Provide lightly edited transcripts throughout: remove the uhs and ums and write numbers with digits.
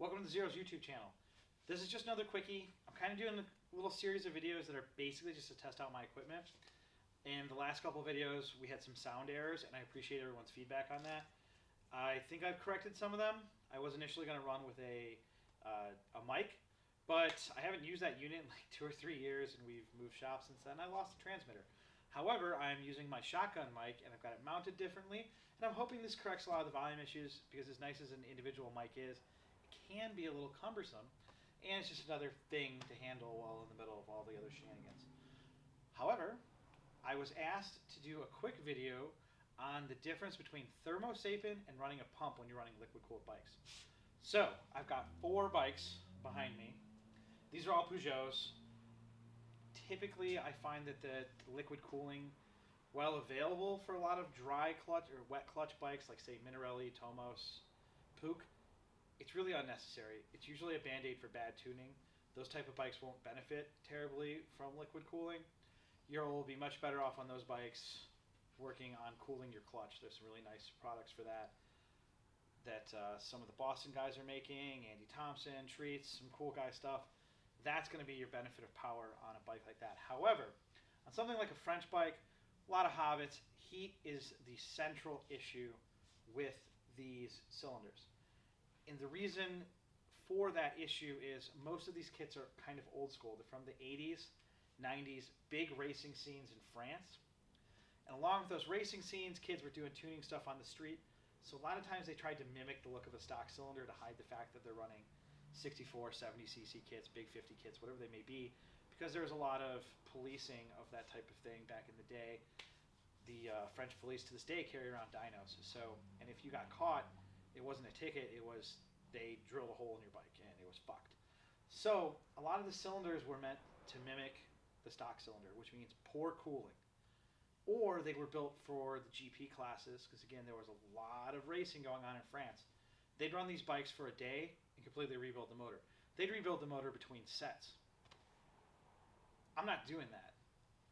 Welcome to the Zero's YouTube channel. This is just another quickie. I'm kind of doing a little series of videos that are basically just to test out my equipment. In the last couple of videos, we had some sound errors, and I appreciate everyone's feedback on that. I think I've corrected some of them. I was initially going to run with a mic, but I haven't used that unit in like 2 or 3 years, and we've moved shops since then. I lost the transmitter. However, I'm using my shotgun mic, and I've got it mounted differently, and I'm hoping this corrects a lot of the volume issues, because as nice as an individual mic is, it can be a little cumbersome, and it's just another thing to handle while in the middle of all the other shenanigans. However, I was asked to do a quick video on the difference between thermosapin and running a pump when you're running liquid-cooled bikes. So, I've got 4 bikes behind me. These are all Peugeots. Typically, I find that the liquid cooling, while available for a lot of dry clutch or wet clutch bikes like, say, Minarelli, Tomos, Puch, it's really unnecessary. It's usually a band-aid for bad tuning. Those type of bikes won't benefit terribly from liquid cooling. You'll be much better off on those bikes working on cooling your clutch. There's some really nice products for that some of the Boston guys are making, Andy Thompson, Treats, some cool guy stuff. That's going to be your benefit of power on a bike like that. However, on something like a French bike, a lot of hobbits, heat is the central issue with these cylinders. And the reason for that issue is most of these kits are kind of old school. They're from the 80s, 90s, big racing scenes in France. And along with those racing scenes, kids were doing tuning stuff on the street. So a lot of times they tried to mimic the look of a stock cylinder to hide the fact that they're running 64, 70cc kits, big 50 kits, whatever they may be, because there was a lot of policing of that type of thing back in the day. The French police to this day carry around dynos. So, and if you got caught, it wasn't a ticket, it was they drilled a hole in your bike and it was fucked. So a lot of the cylinders were meant to mimic the stock cylinder, which means poor cooling. Or they were built for the GP classes, because again, there was a lot of racing going on in France. They'd run these bikes for a day and completely rebuild the motor. They'd rebuild the motor between sets. I'm not doing that.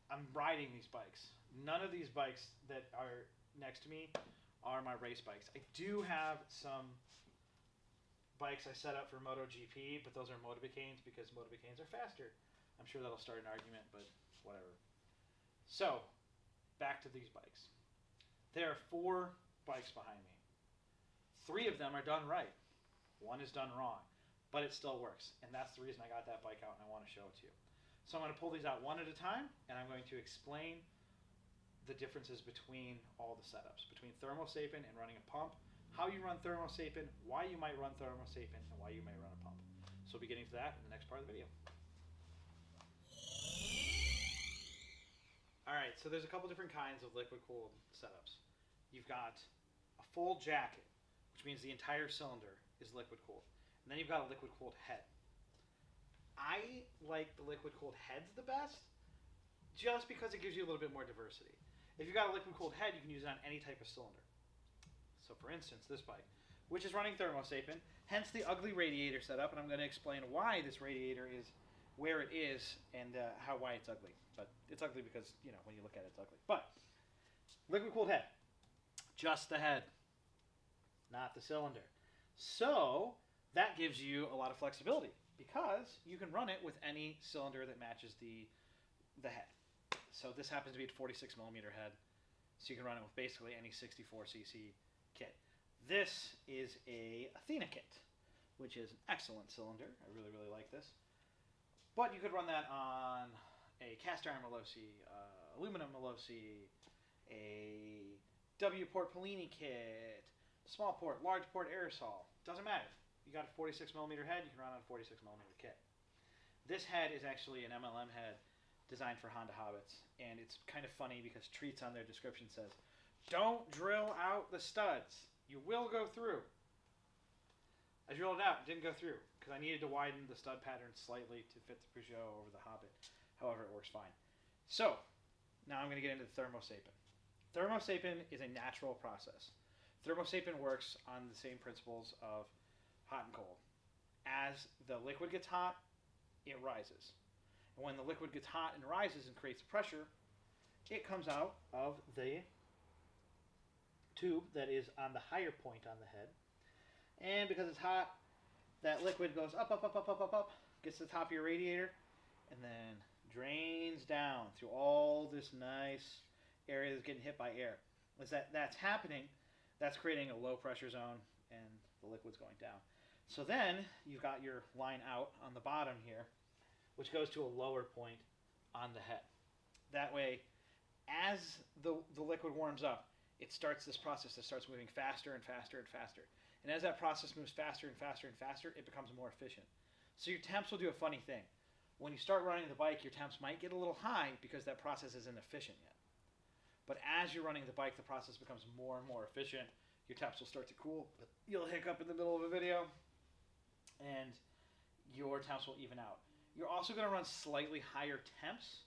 I'm riding these bikes. None of these bikes that are next to me are my race bikes. I do have some bikes I set up for MotoGP, but those are motobicanes because motobicanes are faster. I'm sure that'll start an argument, but whatever. So, back to these bikes. There are 4 bikes behind me. 3 of them are done right. 1 is done wrong, but it still works, and that's the reason I got that bike out and I want to show it to you. So I'm going to pull these out one at a time, and I'm going to explain the differences between all the setups, between thermosapin and running a pump, how you run thermosapin, why you might run thermosapin, and why you might run a pump. So we'll be getting to that in the next part of the video. Alright, so there's a couple different kinds of liquid-cooled setups. You've got a full jacket, which means the entire cylinder is liquid-cooled. And then you've got a liquid-cooled head. I like the liquid-cooled heads the best, just because it gives you a little bit more diversity. If you've got a liquid-cooled head, you can use it on any type of cylinder. So for instance, this bike, which is running thermosapin, hence the ugly radiator setup, and I'm going to explain why this radiator is where it is and why it's ugly. But it's ugly because, you know, when you look at it, it's ugly. But liquid-cooled head, just the head, not the cylinder. So that gives you a lot of flexibility because you can run it with any cylinder that matches the head. So this happens to be a 46 millimeter head, so you can run it with basically any 64cc kit. This is a Athena kit, which is an excellent cylinder. I really, really like this. But you could run that on a cast iron Malossi, aluminum Malossi, a W-port Polini kit, small port, large port aerosol. Doesn't matter. You got a 46 millimeter head, you can run on a 46 millimeter kit. This head is actually an MLM head designed for Honda Hobbits, and it's kind of funny because Treats on their description says, "Don't drill out the studs. You will go through." I drilled it out, it didn't go through, because I needed to widen the stud pattern slightly to fit the Peugeot over the Hobbit. However, it works fine. So, now I'm going to get into the thermosapin. Thermosapin is a natural process. Thermosapin works on the same principles of hot and cold. As the liquid gets hot, it rises. And when the liquid gets hot and rises and creates pressure, it comes out of the tube that is on the higher point on the head. And because it's hot, that liquid goes up, up, up, up, up, up, up, gets to the top of your radiator, and then drains down through all this nice area that's getting hit by air. As that's happening, that's creating a low pressure zone, and the liquid's going down. So then you've got your line out on the bottom here, which goes to a lower point on the head. That way, as the liquid warms up, it starts this process that starts moving faster and faster and faster. And as that process moves faster and faster and faster, it becomes more efficient. So your temps will do a funny thing. When you start running the bike, your temps might get a little high because that process isn't efficient yet. But as you're running the bike, the process becomes more and more efficient. Your temps will start to cool. You'll hiccup in the middle of a video, and your temps will even out. You're also going to run slightly higher temps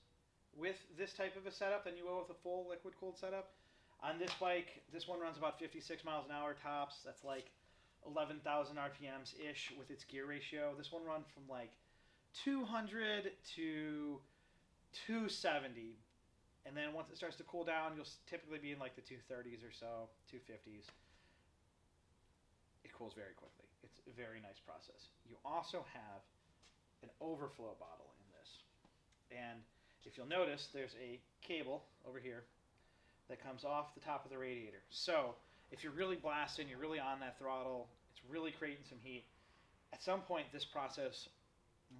with this type of a setup than you will with a full liquid-cooled setup. On this bike, this one runs about 56 miles an hour tops. That's like 11,000 RPMs-ish with its gear ratio. This one runs from like 200 to 270. And then once it starts to cool down, you'll typically be in like the 230s or so, 250s. It cools very quickly. It's a very nice process. You also have an overflow bottle in this. And if you'll notice, there's a cable over here that comes off the top of the radiator. So if you're really blasting, you're really on that throttle, it's really creating some heat, at some point this process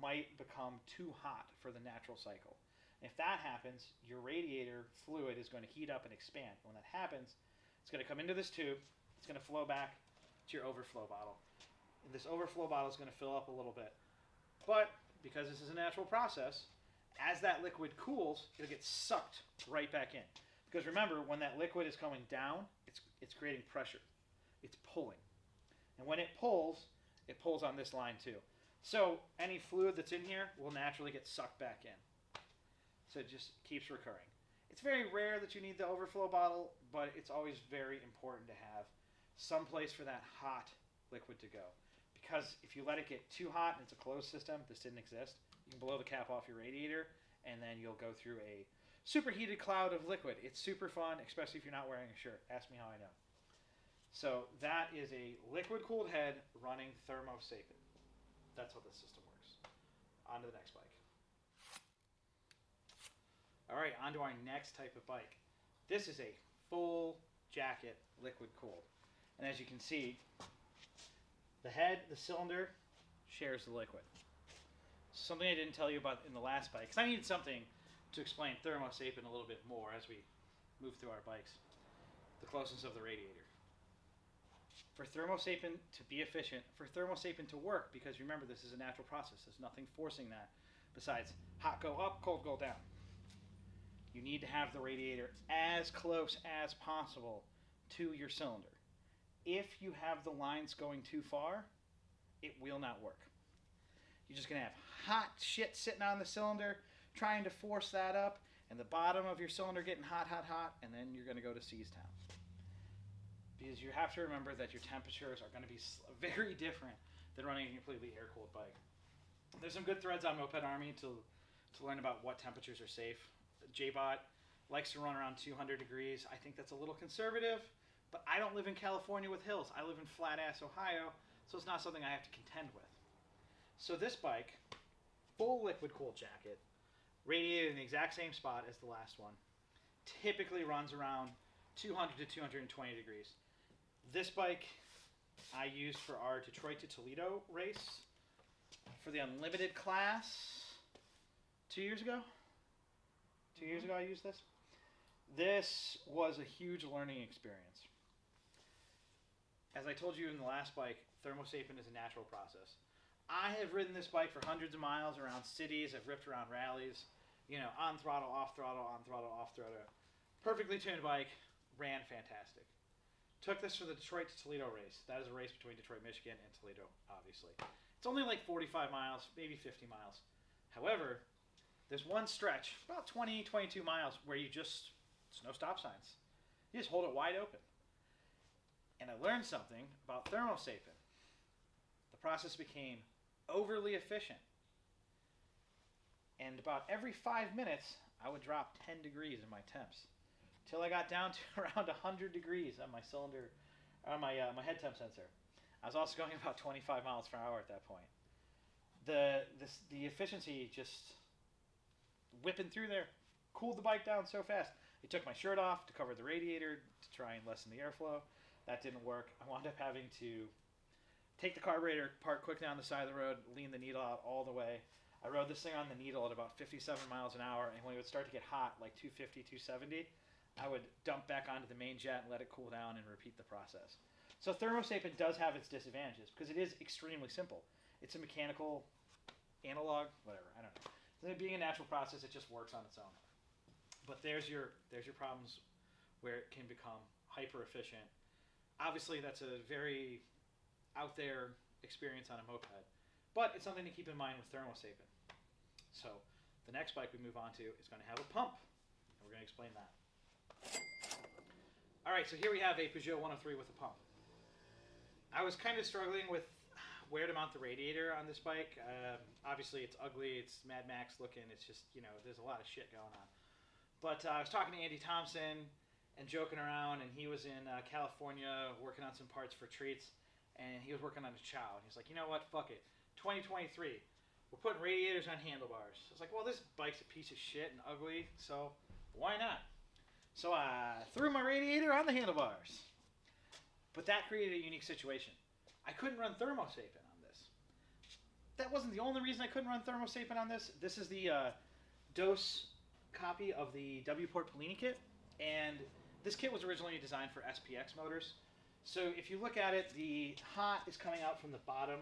might become too hot for the natural cycle. And if that happens, your radiator fluid is going to heat up and expand. When that happens, it's going to come into this tube, it's going to flow back to your overflow bottle. And this overflow bottle is going to fill up a little bit. But because this is a natural process, as that liquid cools, it'll get sucked right back in. Because remember, when that liquid is coming down, it's creating pressure. It's pulling. And when it pulls on this line too. So any fluid that's in here will naturally get sucked back in. So it just keeps recurring. It's very rare that you need the overflow bottle, but it's always very important to have some place for that hot liquid to go. Because if you let it get too hot and it's a closed system, this didn't exist, you can blow the cap off your radiator, and then you'll go through a superheated cloud of liquid. It's super fun, especially if you're not wearing a shirt. Ask me how I know. So that is a liquid-cooled head running Thermo Sapin. That's how this system works. On to the next bike. All right, on to our next type of bike. This is a full jacket liquid-cooled. And as you can see, the head, the cylinder, shares the liquid. Something I didn't tell you about in the last bike, because I needed something to explain Thermo Sapin a little bit more as we move through our bikes. The closeness of the radiator. For Thermo Sapin to be efficient, for Thermo Sapin to work, because remember this is a natural process, there's nothing forcing that besides hot go up, cold go down. You need to have the radiator as close as possible to your cylinder. If you have the lines going too far, it will not work. You're just going to have hot shit sitting on the cylinder, trying to force that up, and the bottom of your cylinder getting hot, hot, hot, and then you're going to go to seize town. Because you have to remember that your temperatures are going to be very different than running a completely air-cooled bike. There's some good threads on Moped Army to learn about what temperatures are safe. JBot likes to run around 200 degrees. I think that's a little conservative, but I don't live in California with hills. I live in flat-ass Ohio, so it's not something I have to contend with. So this bike, full liquid-cooled jacket, radiated in the exact same spot as the last one, typically runs around 200 to 220 degrees. This bike I used for our Detroit to Toledo race for the Unlimited class 2 years ago. 2 years ago I used this. This was a huge learning experience. As I told you in the last bike, Thermo Sapin is a natural process. I have ridden this bike for hundreds of miles around cities. I've ripped around rallies, on throttle, off throttle, on throttle, off throttle. Perfectly tuned bike, ran fantastic. Took this for the Detroit to Toledo race. That is a race between Detroit, Michigan and Toledo, obviously. It's only like 45 miles, maybe 50 miles. However, there's one stretch, about 20, 22 miles, where there's no stop signs. You just hold it wide open. And I learned something about Thermo Sapin. The process became overly efficient. And about every 5 minutes, I would drop 10 degrees in my temps. Till I got down to around 100 degrees on my cylinder, on my head temp sensor. I was also going about 25 miles per hour at that point. The efficiency just whipping through there cooled the bike down so fast. I took my shirt off to cover the radiator to try and lessen the airflow. That didn't work. I wound up having to take the carburetor, park quick down the side of the road, lean the needle out all the way. I rode this thing on the needle at about 57 miles an hour, and when it would start to get hot, like 250, 270, I would dump back onto the main jet and let it cool down and repeat the process. So thermosapent does have its disadvantages because it is extremely simple. It's a mechanical analog, whatever, I don't know. Being a natural process, it just works on its own. But there's your problems where it can become hyper efficient. Obviously, that's a very out there experience on a moped, but it's something to keep in mind with thermosapent. So the next bike we move on to is going to have a pump, and we're going to explain that. All right, so here we have a Peugeot 103 with a pump. I was kind of struggling with where to mount the radiator on this bike. Obviously, it's ugly. It's Mad Max looking. It's just, there's a lot of shit going on. But I was talking to Andy Thompson and joking around, and he was in California working on some parts for treats, and he was working on a chow. And he's like, you know what? Fuck it. 2023. We're putting radiators on handlebars. I was like, well, this bike's a piece of shit and ugly, so why not? So I threw my radiator on the handlebars. But that created a unique situation. I couldn't run thermosapent on this. That wasn't the only reason I couldn't run thermosapent on this. This is the DOS copy of the W-Port Polini kit, and this kit was originally designed for SPX motors. So if you look at it, the hot is coming out from the bottom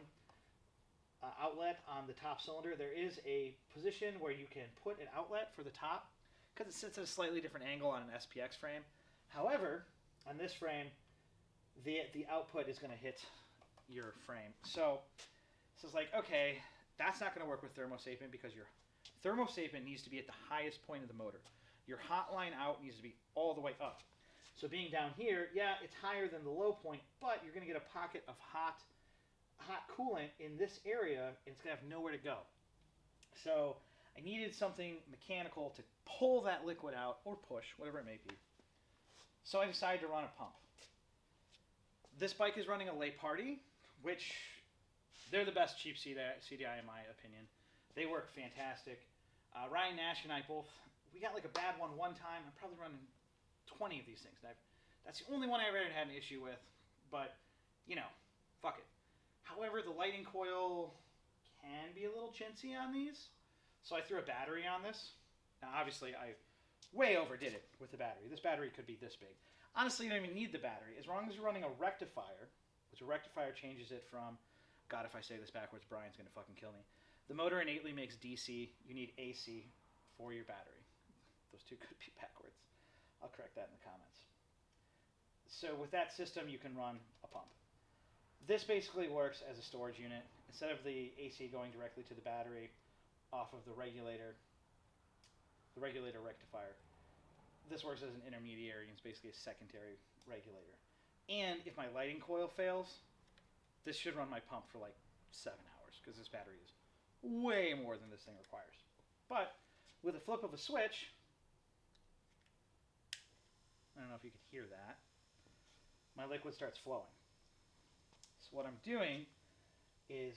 outlet on the top cylinder. There is a position where you can put an outlet for the top because it sits at a slightly different angle on an SPX frame. However, on this frame, the output is going to hit your frame. So it's like, okay, that's not going to work with thermosapent because your thermosapent needs to be at the highest point of the motor. Your hot line out needs to be all the way up. So being down here, yeah, it's higher than the low point, but you're going to get a pocket of hot coolant in this area, and it's going to have nowhere to go. So I needed something mechanical to pull that liquid out, or push, whatever it may be. So I decided to run a pump. This bike is running a Le Party, which they're the best cheap CDI in my opinion. They work fantastic. Ryan Nash and I both, we got like a bad one time. I'm probably running 20 of these things. That's the only one I ever had an issue with, but, fuck it. However, the lighting coil can be a little chintzy on these, so I threw a battery on this. Now, obviously, I way overdid it with the battery. This battery could be this big. Honestly, you don't even need the battery. As long as you're running a rectifier, which a rectifier changes it from, God, if I say this backwards, Brian's going to fucking kill me. The motor innately makes DC. You need AC for your battery. Those two could be backwards. I'll correct that in the comments. So with that system, you can run a pump. This basically works as a storage unit. Instead of the AC going directly to the battery off of the regulator rectifier, this works as an intermediary and it's basically a secondary regulator. And if my lighting coil fails, this should run my pump for like 7 hours because this battery is way more than this thing requires. But with a flip of a switch, I don't know if you can hear that, my liquid starts flowing. So what I'm doing is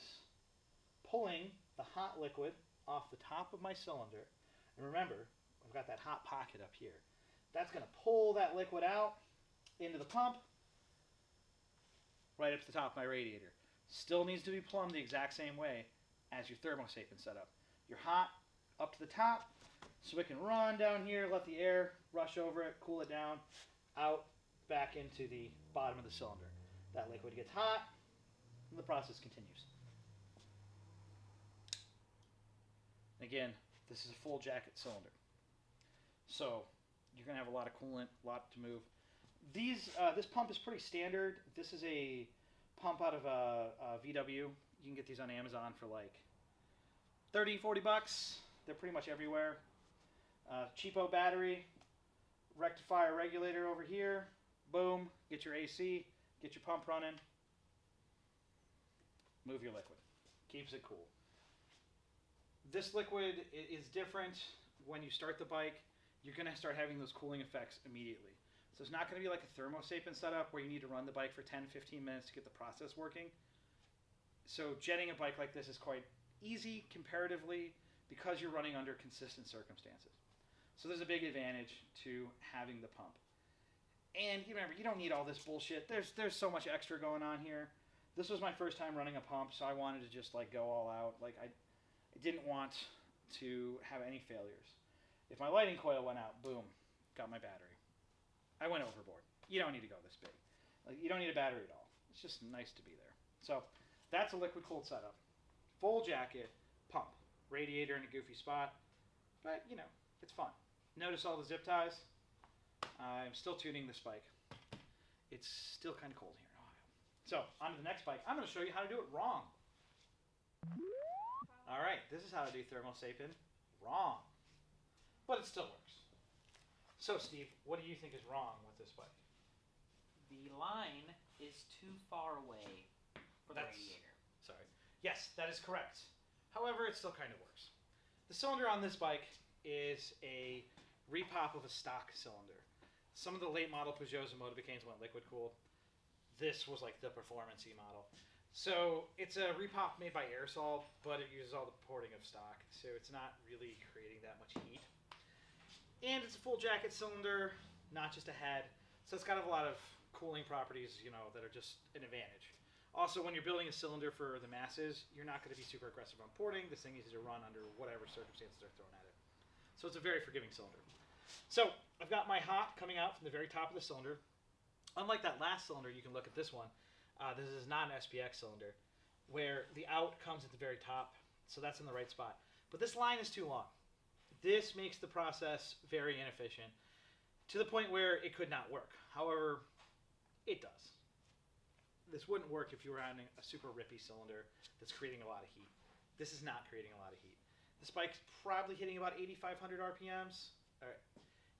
pulling the hot liquid off the top of my cylinder. And remember, I've got that hot pocket up here. That's going to pull that liquid out into the pump right up to the top of my radiator. Still needs to be plumbed the exact same way as your thermosapent setup. Your hot up to the top so it can run down here, let the air rush over it, cool it down, out, back into the bottom of the cylinder. That liquid gets hot, and the process continues. Again, this is a full jacket cylinder. So you're going to have a lot of coolant, a lot to move. This pump is pretty standard. This is a pump out of a VW. You can get these on Amazon for like $30-40. They're pretty much everywhere. Cheapo battery, rectifier regulator over here. Boom, get your AC, get your pump running. Move your liquid. Keeps it cool. This liquid is different when you start the bike. You're going to start having those cooling effects immediately. So it's not going to be like a Thermo setup where you need to run the bike for 10, 15 minutes to get the process working. So jetting a bike like this is quite easy comparatively because you're running under consistent circumstances. So there's a big advantage to having the pump. And you remember, you don't need all this bullshit. There's so much extra going on here. This was my first time running a pump, so I wanted to just like go all out. Like I didn't want to have any failures. If my lighting coil went out, boom, got my battery. I went overboard. You don't need to go this big. Like, you don't need a battery at all. It's just nice to be there. So that's a liquid cooled setup. Full jacket, pump, radiator in a goofy spot, but you know, it's fun. Notice all the zip ties. I'm still tuning this bike. It's still kind of cold here in Ohio. So on to the next bike. I'm going to show you how to do it wrong. All right, this is how to do Thermo wrong, but it still works. So Steve, what do you think is wrong with this bike? The line is too far away for the radiator. Sorry. Yes, that is correct. However, it still kind of works. The cylinder on this bike is a repop of a stock cylinder. Some of the late model Peugeots and Motobicanes went liquid cooled. This was like the performance-y model. So it's a repop made by aerosol, but it uses all the porting of stock, so it's not really creating that much heat. And it's a full jacket cylinder, not just a head. So it's got a lot of cooling properties, you know, that are just an advantage. Also, when you're building a cylinder for the masses, you're not going to be super aggressive on porting. This thing needs to run under whatever circumstances are thrown at it. So it's a very forgiving cylinder. So I've got my hop coming out from the very top of the cylinder. Unlike that last cylinder, you can look at this one. This is not an SPX cylinder, where the out comes at the very top. So that's in the right spot. But this line is too long. This makes the process very inefficient to the point where it could not work. However, it does. This wouldn't work if you were running a super rippy cylinder that's creating a lot of heat. This is not creating a lot of heat. This bike's probably hitting about 8,500 RPMs, or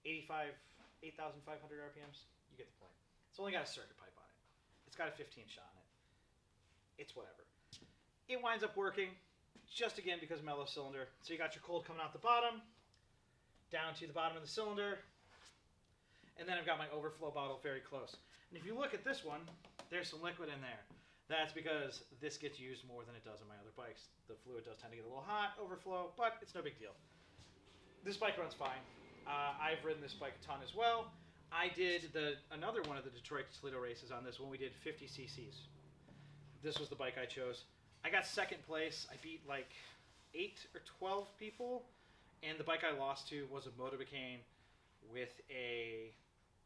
8,500 RPMs. You get the point. It's only got a circuit pipe on it. It's got a 15 shot on it. It's whatever. It winds up working just again because mellow cylinder. So you got your cold coming out the bottom, down to the bottom of the cylinder, and then I've got my overflow bottle very close. And if you look at this one, there's some liquid in there. That's because this gets used more than it does on my other bikes. The fluid does tend to get a little hot, overflow, but it's no big deal. This bike runs fine. I've ridden this bike a ton as well. I did another one of the Detroit to Toledo races on this when we did 50 cc's. This was the bike I chose. I got second place. I beat like 8 or 12 people, and the bike I lost to was a Motobicane with a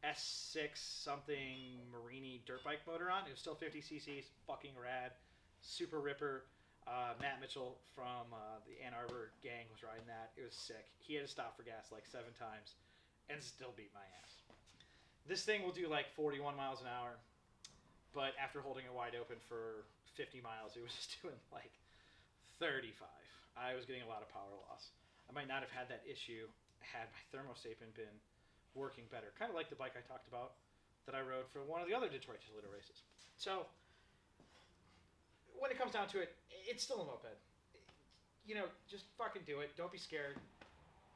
S6 something Marini dirt bike motor on. It was still 50 cc's, fucking rad, super ripper. Matt Mitchell from the Ann Arbor gang was riding that. It was sick. He had to stop for gas like 7 times and still beat my ass. This thing will do like 41 miles an hour, but after holding it wide open for 50 miles, it was just doing like 35. I was getting a lot of power loss. I might not have had that issue had my Thermo been working better. Kind of like the bike I talked about that I rode for one of the other Detroit to Toledo races. So when it comes down to it, it's still a moped. You know, just fucking do it. Don't be scared.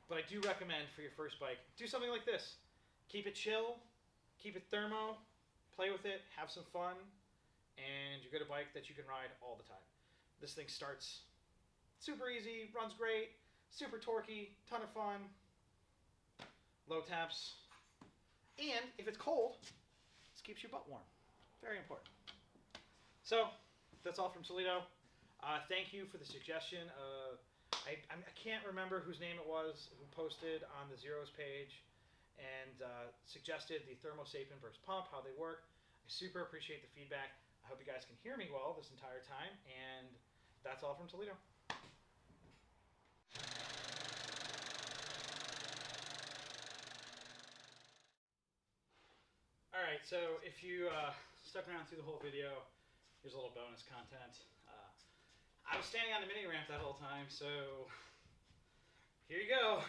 But I do recommend for your first bike, do something like this. Keep it chill. Keep it thermo. Play with it. Have some fun. And you get a bike that you can ride all the time. This thing starts super easy, runs great, super torquey, ton of fun, low temps. And if it's cold, this keeps your butt warm. Very important. So that's all from Toledo. Thank you for the suggestion. I can't remember whose name it was who posted on the Zeros page and suggested the Thermo versus pump, how they work. I super appreciate the feedback. I hope you guys can hear me well this entire time, and that's all from Toledo. All right, so if you stuck around through the whole video, here's a little bonus content. I was standing on the mini ramp that whole time, so here you go.